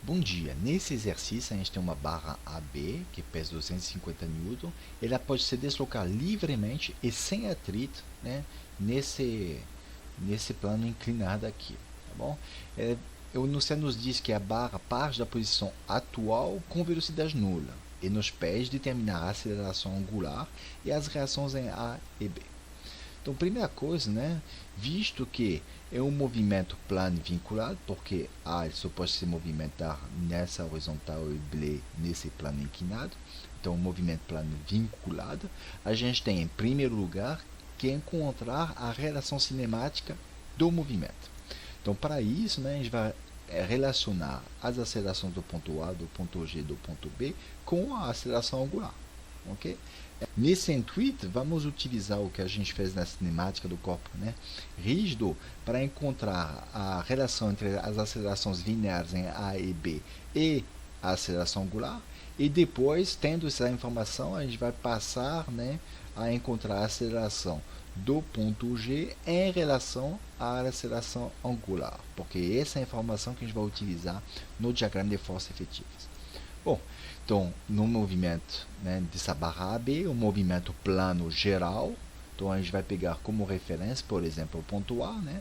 Bom dia, nesse exercício a gente tem uma barra AB que pesa 250 N. Ela pode se deslocar livremente e sem atrito, né, nesse plano inclinado aqui, tá bom? Você nos diz que a barra parte da posição atual com velocidade nula e nos pés determinar a aceleração angular e as reações em A e B. Então, primeira coisa, né, visto que é um movimento plano vinculado, porque A só pode se movimentar nessa horizontal e B nesse plano inclinado, então um movimento plano vinculado, a gente tem em primeiro lugar que encontrar a relação cinemática do movimento. Então, para isso, né, a gente vai relacionar as acelerações do ponto A, do ponto G, do ponto B com a aceleração angular. Okay? Nesse intuito, vamos utilizar o que a gente fez na cinemática do corpo, né, rígido, para encontrar a relação entre as acelerações lineares em A e B e a aceleração angular, e depois, tendo essa informação, a gente vai passar, né, a encontrar a aceleração do ponto G em relação à aceleração angular, porque essa é a informação que a gente vai utilizar no diagrama de forças efetivas. Bom, então, no movimento, né, dessa barra AB, o movimento plano geral, então a gente vai pegar como referência, por exemplo, o ponto A, né?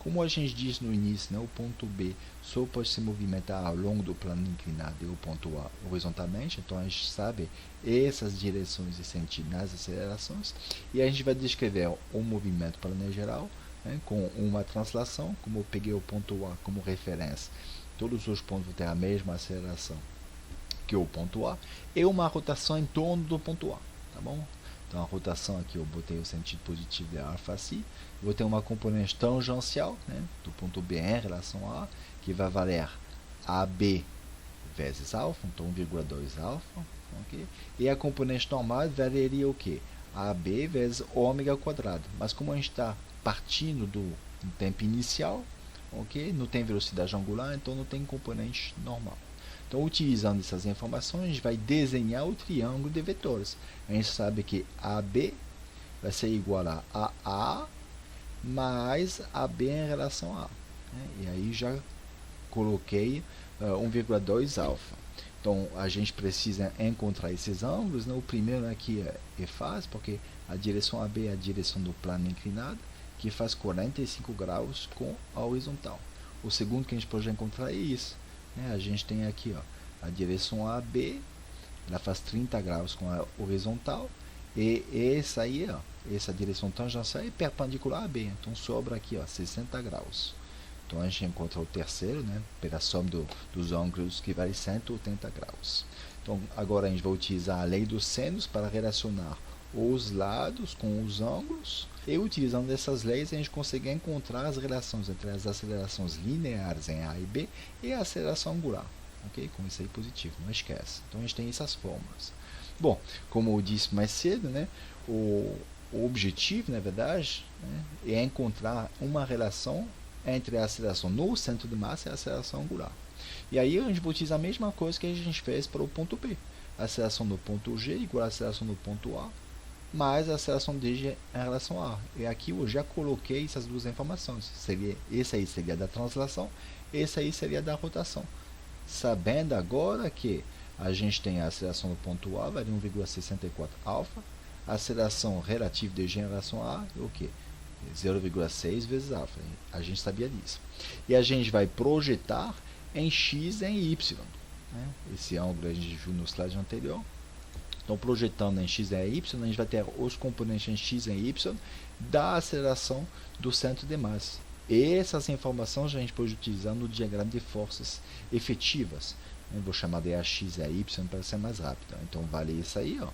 Como a gente disse no início, né, o ponto B só pode se movimentar ao longo do plano inclinado e o ponto A horizontalmente, então a gente sabe essas direções e sentido nas acelerações, e a gente vai descrever o movimento plano geral, né, com uma translação, como eu peguei o ponto A como referência, todos os pontos vão ter a mesma aceleração que o ponto A, e uma rotação em torno do ponto A, tá bom? Então a rotação aqui eu botei o sentido positivo de alfa c, vou ter uma componente tangencial, né, do ponto B em relação a A, que vai valer AB vezes alfa, então 1,2 alfa, okay? E a componente normal valeria o quê? AB vezes ômega quadrado, mas como a gente está partindo do tempo inicial, okay? Não tem velocidade angular, então não tem componente normal. Então, utilizando essas informações, a gente vai desenhar o triângulo de vetores. A gente sabe que AB vai ser igual a AA mais AB em relação a A, né? E aí já coloquei 1,2 alfa. Então, a gente precisa encontrar esses ângulos, né? O primeiro aqui é fácil, porque a direção AB é a direção do plano inclinado, que faz 45 graus com a horizontal. O segundo que a gente pode encontrar é isso. A gente tem aqui, ó, a direção AB, ela faz 30 graus com a horizontal, e essa aí, ó, essa direção tangencial é perpendicular a B, então sobra aqui, ó, 60 graus. Então a gente encontra o terceiro, né, pela soma dos ângulos, que vale 180 graus. Então agora a gente vai utilizar a lei dos senos para relacionar os lados com os ângulos, e utilizando essas leis a gente consegue encontrar as relações entre as acelerações lineares em A e B e a aceleração angular, ok? Com isso aí positivo, não esquece. Então a gente tem essas fórmulas. Bom, como eu disse mais cedo, né, o objetivo, na verdade, né, é encontrar uma relação entre a aceleração no centro de massa e a aceleração angular. E aí a gente vai utilizar a mesma coisa que a gente fez para o ponto B. A aceleração do ponto G igual a aceleração do ponto A mais a aceleração de G em relação a A. E aqui eu já coloquei essas duas informações. Esse aí seria da translação, esse aí seria da rotação. Sabendo agora que a gente tem a aceleração do ponto A, vale 1,64 alfa, a aceleração relativa de G em relação a A é o quê? 0,6 vezes alfa. A gente sabia disso. E a gente vai projetar em x e em y. Né? Esse ângulo a gente viu no slide anterior. Então, projetando em x e y, a gente vai ter os componentes em x e y da aceleração do centro de massa. E essas informações a gente pode utilizar no diagrama de forças efetivas. Eu vou chamar de AX e AY para ser mais rápido. Então, vale isso aí, ó,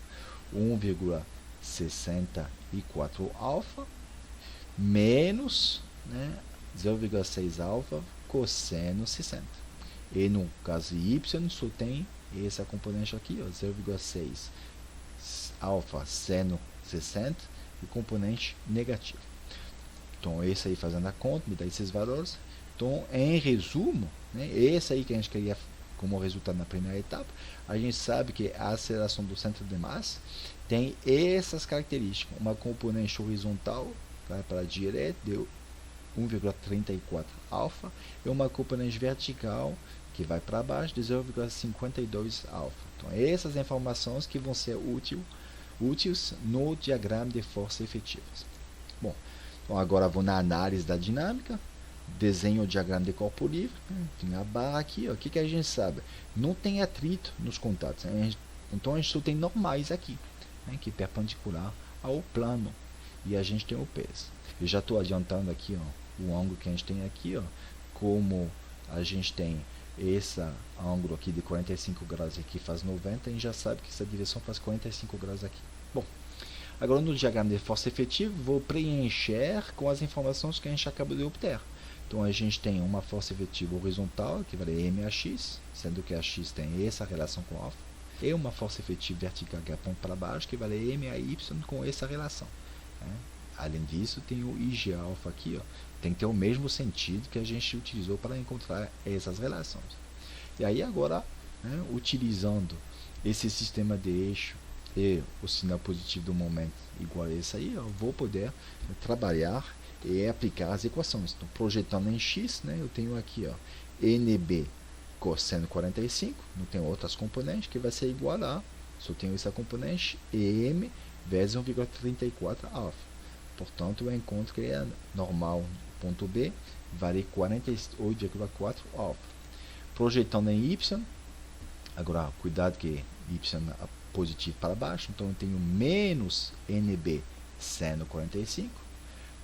1,64 alfa menos, né, 0,6 alfa cosseno 60. E no caso de y, só tem essa componente aqui, 0,6 alfa seno 60 e componente negativo. Então, esse aí fazendo a conta, me dá esses valores. Então, em resumo, né, esse aí que a gente queria como resultado na primeira etapa, a gente sabe que a aceleração do centro de massa tem essas características. Uma componente horizontal, vai para a direita, deu 1,34 alfa, e uma componente vertical que vai para baixo de 0,52 alfa. Então, essas informações que vão ser úteis no diagrama de forças efetivas. Bom, então agora vou na análise da dinâmica, desenho o diagrama de corpo livre, tem a barra aqui, ó. O que a gente sabe? Não tem atrito nos contatos, então a gente só tem normais aqui, que é perpendicular ao plano, e a gente tem o peso. Eu já estou adiantando aqui, ó, o ângulo que a gente tem aqui, ó, como a gente tem esse ângulo aqui de 45 graus aqui faz 90, a gente já sabe que essa direção faz 45 graus aqui. Bom, agora no diagrama de força efetiva, vou preencher com as informações que a gente acabou de obter. Então a gente tem uma força efetiva horizontal, que vale MAX, sendo que a X tem essa relação com alfa, e uma força efetiva vertical que aponta para baixo, que vale MAY com essa relação. Além disso, tem o IG alfa aqui, ó, tem que ter o mesmo sentido que a gente utilizou para encontrar essas relações. E aí agora, utilizando esse sistema de eixo e o sinal positivo do momento igual a esse aí, eu vou poder trabalhar e aplicar as equações. Então, projetando em x, eu tenho aqui, ó, NB cosseno 45, não tem outras componentes, que vai ser igual a, só tenho essa componente, EM vezes 1,34 alfa. Portanto, eu encontro que é normal ponto B vale 48,4 alfa. Projetando em y, agora cuidado que y é positivo para baixo, então eu tenho menos NB seno 45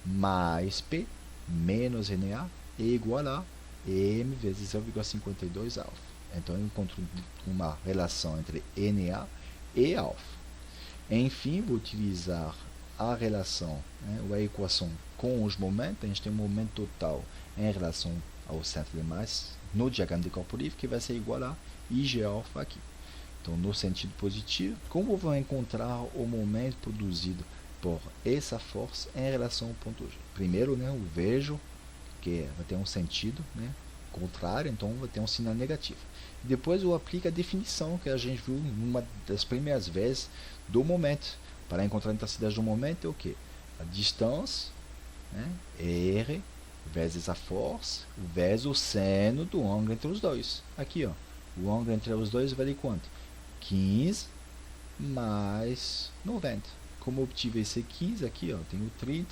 mais P menos NA é igual a M vezes 0,52 alfa. Então eu encontro uma relação entre NA e alfa. Enfim, vou utilizar a relação, a equação com os momentos. A gente tem um momento total em relação ao centro de massa no diagrama de corpo livre, que vai ser igual a IG alfa aqui. Então, no sentido positivo, como eu vou encontrar o momento produzido por essa força em relação ao ponto G? Primeiro, eu vejo que vai ter um sentido contrário, então vai ter um sinal negativo. Depois eu aplico a definição que a gente viu numa das primeiras vezes do momento. Para encontrar a intensidade do momento é o que? A distância, R, vezes a força, vezes o seno do ângulo entre os dois. Aqui, ó, o ângulo entre os dois vale quanto? 15 mais 90. Como eu obtive esse 15 aqui, ó, eu tenho 30,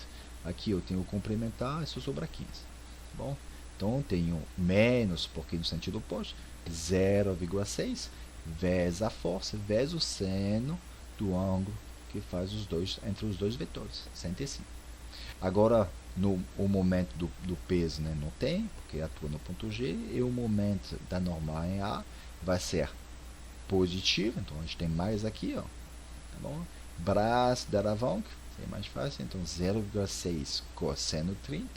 aqui eu tenho o complementar, isso sobra 15. Bom, então eu tenho menos, porque no sentido oposto, 0,6 vezes a força, vezes o seno do ângulo que faz os dois entre os dois vetores, 105. Agora, o momento do peso não tem, porque atua no ponto G, e o momento da normal em A vai ser positivo, então a gente tem mais aqui, ó, tá bom? Braço da alavanca, é mais fácil, então 0,6 cosseno 30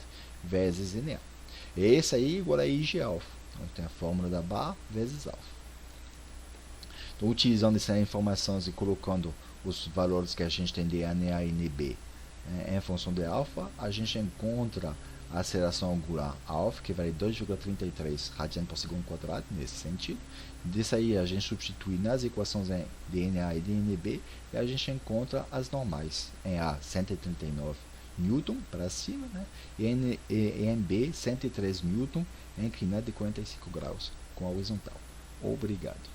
vezes NA. Esse aí igual a IG alfa, então tem a fórmula da barra vezes alfa. Então, utilizando essas informações e colocando os valores que a gente tem de NA e NB em função de alfa, a gente encontra a aceleração angular alfa, que vale 2,33 radianos por segundo quadrado, nesse sentido. Disso aí a gente substitui nas equações de NA e de NB, e a gente encontra as normais. Em A, 139 Newton para cima, e em NB, 103 Newton, inclinado de 45 graus, com a horizontal. Obrigado.